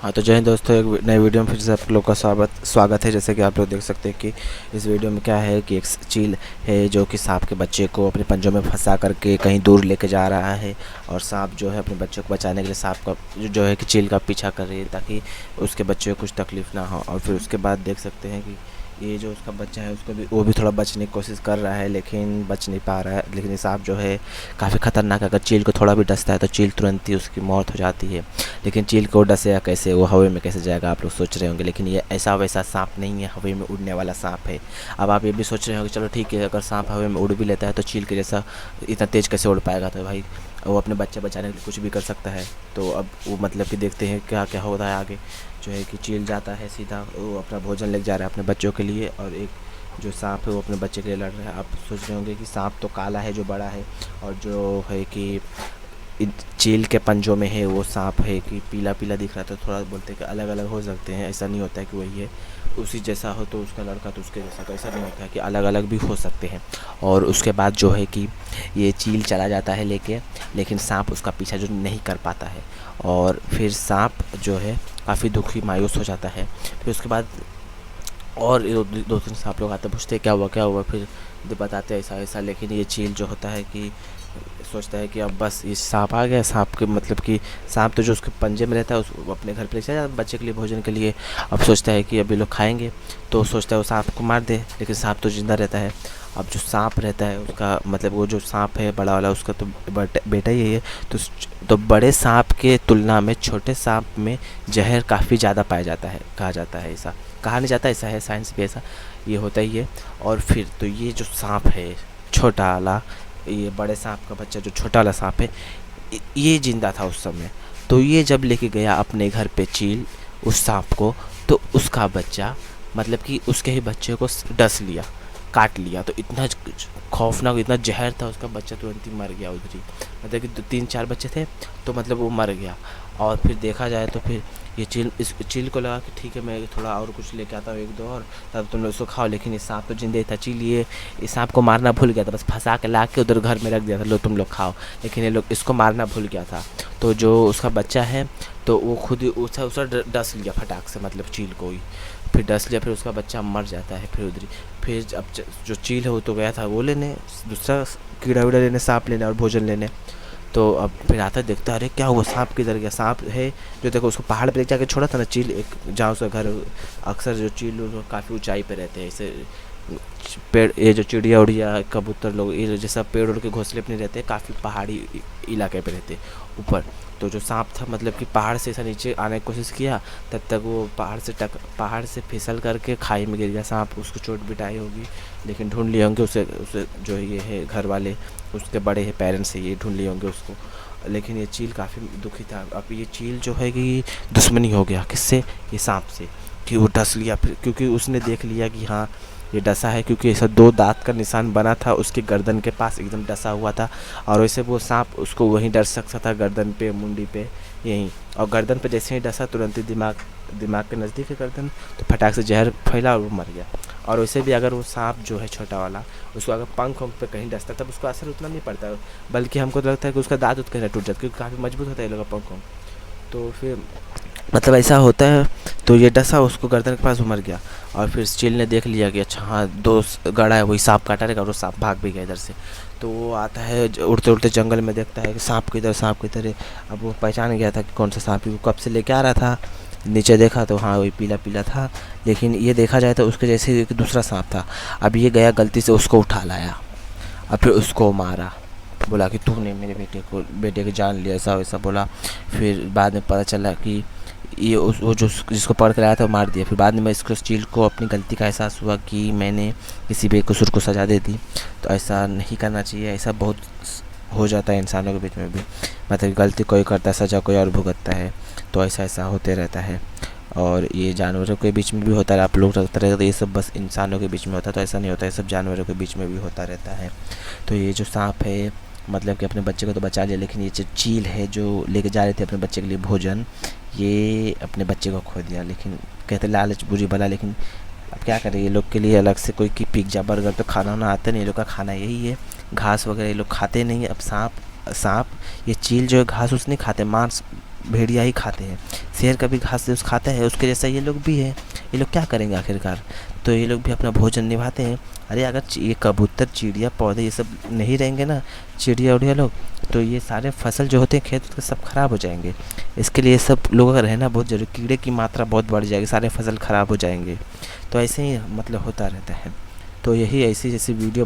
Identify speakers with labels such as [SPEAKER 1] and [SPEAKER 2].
[SPEAKER 1] हाँ तो जय हिंद दोस्तों, एक नए वीडियो में फिर से आप लोग का स्वागत है। जैसे कि आप लोग देख सकते हैं कि इस वीडियो में क्या है कि एक चील है जो कि सांप के बच्चे को अपने पंजों में फंसा करके कहीं दूर लेके जा रहा है। और सांप जो है अपने बच्चे को बचाने के लिए सांप का जो है कि चील का पीछा कर रही है ताकि उसके बच्चे को कुछ तकलीफ़ ना हो। और फिर उसके बाद देख सकते हैं कि ये जो उसका बच्चा है उसको भी वो भी थोड़ा बचने की कोशिश कर रहा है, लेकिन बच नहीं पा रहा है। लेकिन ये सांप जो है काफ़ी ख़तरनाक है, अगर चील को थोड़ा भी डसता है तो चील तुरंत ही उसकी मौत हो जाती है। लेकिन चील को डसेगा कैसे, वो हवा में कैसे जाएगा, आप लोग सोच रहे होंगे। लेकिन ये ऐसा वैसा सांप नहीं है, हवा में उड़ने वाला सांप है। अब आप ये भी सोच रहे होंगे चलो ठीक है, अगर सांप हवा में उड़ भी लेता है तो चील के जैसा इतना तेज़ कैसे उड़ पाएगा। तो भाई वो अपने बच्चे बचाने के लिए कुछ भी कर सकता है। तो अब वो मतलब कि देखते हैं क्या क्या होता है आगे। जो है कि चील जाता है सीधा, वो अपना भोजन लेके जा रहा है अपने बच्चों के लिए, और एक जो सांप है वो अपने बच्चे के लिए लड़ रहा है। आप सोच रहे होंगे कि सांप तो काला है जो बड़ा है, और जो है कि चील के पंजों में है वो सांप है कि पीला पीला दिख रहा था। थोड़ा बोलते हैं कि अलग अलग हो सकते हैं, ऐसा नहीं होता है कि वही है उसी जैसा हो तो उसका लड़का तो उसके जैसा, तो ऐसा नहीं होता है कि अलग अलग भी हो सकते हैं। और उसके बाद जो है कि ये चील चला जाता है लेके, लेकिन सांप उसका पीछा जो नहीं कर पाता है। और फिर सांप जो है काफ़ी दुखी मायूस हो जाता है। फिर उसके बाद और दो तीन सांप लोग आते पूछते क्या हुआ क्या हुआ, फिर बताते ऐसा ऐसा। लेकिन ये चील जो होता है कि सोचता है कि अब बस ये सांप आ गया, सांप के मतलब कि सांप तो जो उसके पंजे में रहता है उस अपने घर पे ले जाता है बच्चे के लिए भोजन के लिए। अब सोचता है कि अभी लोग खाएंगे, तो सोचता है वो सांप को मार दे, लेकिन सांप तो जिंदा रहता है। अब जो सांप रहता है उसका मतलब वो जो सांप है बड़ा वाला उसका तो बेटा ही है। तो बड़े सांप के तुलना में छोटे सांप में जहर काफ़ी ज़्यादा पाया जाता है, कहा जाता है। ऐसा कहा नहीं जाता, ऐसा है साइंस भी, ऐसा ये होता ही है। और फिर तो ये जो सांप है छोटा वाला, ये बड़े सांप का बच्चा जो छोटा वाला सांप है ये जिंदा था उस समय। तो ये जब लेके गया अपने घर पे चील उस सांप को, तो उसका बच्चा मतलब कि उसके ही बच्चे को डस लिया, काट लिया। तो इतना खौफनाक, इतना जहर था, उसका बच्चा तुरंत ही मर गया उधर ही। मतलब कि 3-4 बच्चे थे तो मतलब वो मर गया। और फिर देखा जाए तो फिर ये चील, इस चील को लगा कि ठीक है मैं थोड़ा और कुछ लेके आता हूँ एक दो और, तब तुम लोग उसको खाओ। लेकिन ये सांप तो जिंदा ही था। चील ये इस सांप को मारना भूल गया था, बस फंसा के ला के उधर घर में रख दिया था, लो तुम लोग खाओ। लेकिन ये लोग इसको मारना भूल गया था। तो जो उसका बच्चा है तो वो खुद ही उसे डस लिया फटाक से, मतलब चील को ही फिर डस लिया। फिर उसका बच्चा मर जाता है फिर उधर ही। फिर अब जो चील है वो तो गया था वो लेने, दूसरा कीड़ा वीड़ा लेने, सांप लेने और भोजन लेने। तो अब फिर आता है, देखता है अरे क्या हुआ, सांप किधर गया। सांप है जो देखो उसको पहाड़ पे जाके छोड़ा था ना चील, एक जहाँ उसका घर। अक्सर जो चील काफ़ी ऊंचाई पे रहते हैं, ऐसे पेड़, ये जो चिड़िया उड़िया कबूतर लोग ये जैसा पेड़ उड़ के घोंसले अपने रहते हैं, काफ़ी पहाड़ी इलाके पे रहते हैं ऊपर। तो जो सांप था मतलब कि पहाड़ से ऐसा नीचे आने की कोशिश किया, तब तक वो पहाड़ से फिसल करके खाई में गिर गया। सांप उसको चोट बिटाई होगी, लेकिन ढूंढ लिए होंगे उसे उसे जो ये है घर वाले उसके बड़े हैं पेरेंट्स से, ये ढूंढ लिए होंगे उसको। लेकिन ये चील काफ़ी दुखी था। अब ये चील जो है कि दुश्मनी हो गया किससे, ये सांप से, कि वो डस लिया फिर, क्योंकि उसने देख लिया कि हाँ ये डसा है, क्योंकि ऐसा 2 दांत का निशान बना था उसके गर्दन के पास, एकदम डसा हुआ था। और वैसे वो सांप उसको वहीं डस सकता था, गर्दन पे मुंडी पे यहीं। और गर्दन पे जैसे ही डसा तुरंत ही दिमाग के नज़दीक है गर्दन, तो फटाक से जहर फैला और वो मर गया। और वैसे भी अगर वो सांप जो है छोटा वाला उसको अगर पंख वंख पे कहीं डसता तब उसको असर उतना नहीं पड़ता, बल्कि हमको तो लगता है कि उसका दांत उत कहीं टूट जाता, क्योंकि काफ़ी मजबूत होता है ये लोग का पंख वंख। तो फिर मतलब ऐसा होता है। तो ये डसा उसको गर्दन के पास, वो मर गया। और फिर चील ने देख लिया कि अच्छा हाँ दोस्त गड़ा है, वही सांप काटा रहेगा, और वो सांप भाग भी गया इधर से। तो वो आता है उड़ते उड़ते जंगल में, देखता है कि सांप किधर है। अब वो पहचान गया था कि कौन सा सांप है, वो कब से लेके आ रहा था। नीचे देखा तो हाँ वही पीला पीला था, लेकिन ये देखा जाए तो उसके जैसे एक दूसरा सांप था। अब ये गया गलती से उसको उठा लाया, और फिर उसको मारा, बोला कि तूने मेरे बेटे की जान लिया, ऐसा वैसा बोला। फिर बाद में पता चला कि ये वो जो जिसको पकड़ कर आया था वो मार दिया। फिर बाद में इसको चील को अपनी गलती का एहसास हुआ कि मैंने किसी बेकसूर को सज़ा दे दी। तो ऐसा नहीं करना चाहिए, ऐसा बहुत हो जाता है इंसानों के बीच में भी, मतलब गलती कोई करता है सज़ा कोई और भुगतता है। तो ऐसा ऐसा होते रहता है। और ये जानवरों के बीच में भी होता है, आप लोग लगता रहता है ये सब बस इंसानों के बीच में होता है, तो ऐसा नहीं होता है, सब जानवरों के बीच में भी होता रहता है। तो ये जो सांप है मतलब कि अपने बच्चे को तो बचा लिया, लेकिन ये जो चील है जो लेके जा रहे थे अपने बच्चे के लिए भोजन, ये अपने बच्चे को खो दिया। लेकिन कहते लालच बुरी बला, लेकिन अब क्या करें, ये लोग के लिए अलग से कोई की पिज्ज़ा बर्गर तो खाना ना आता नहीं, ये लोग का खाना यही है, घास वगैरह ये लोग खाते नहीं। अब सांप ये चील जो है घास उस नहीं खाते, मांस भेड़िया ही खाते हैं। शेर कभी घास फूस खाता है, उसके जैसा ये लोग भी हैं। ये लोग क्या करेंगे आखिरकार? तो ये लोग भी अपना भोजन निभाते हैं। अरे अगर ये कबूतर, चिड़िया, पौधे ये सब नहीं रहेंगे ना, चिड़िया उड़िया लोग, तो ये सारे फसल जो होते हैं खेत के सब खराब हो जाएंगे। इसके लिए सब लोगों का रहना बहुत ज़रूरी। कीड़े की मात्रा बहुत बढ़ जाएगी, सारे फसल खराब हो जाएंगे। तो ऐसे ही मतलब होता रहता है। तो यही ऐसी जैसी वीडियो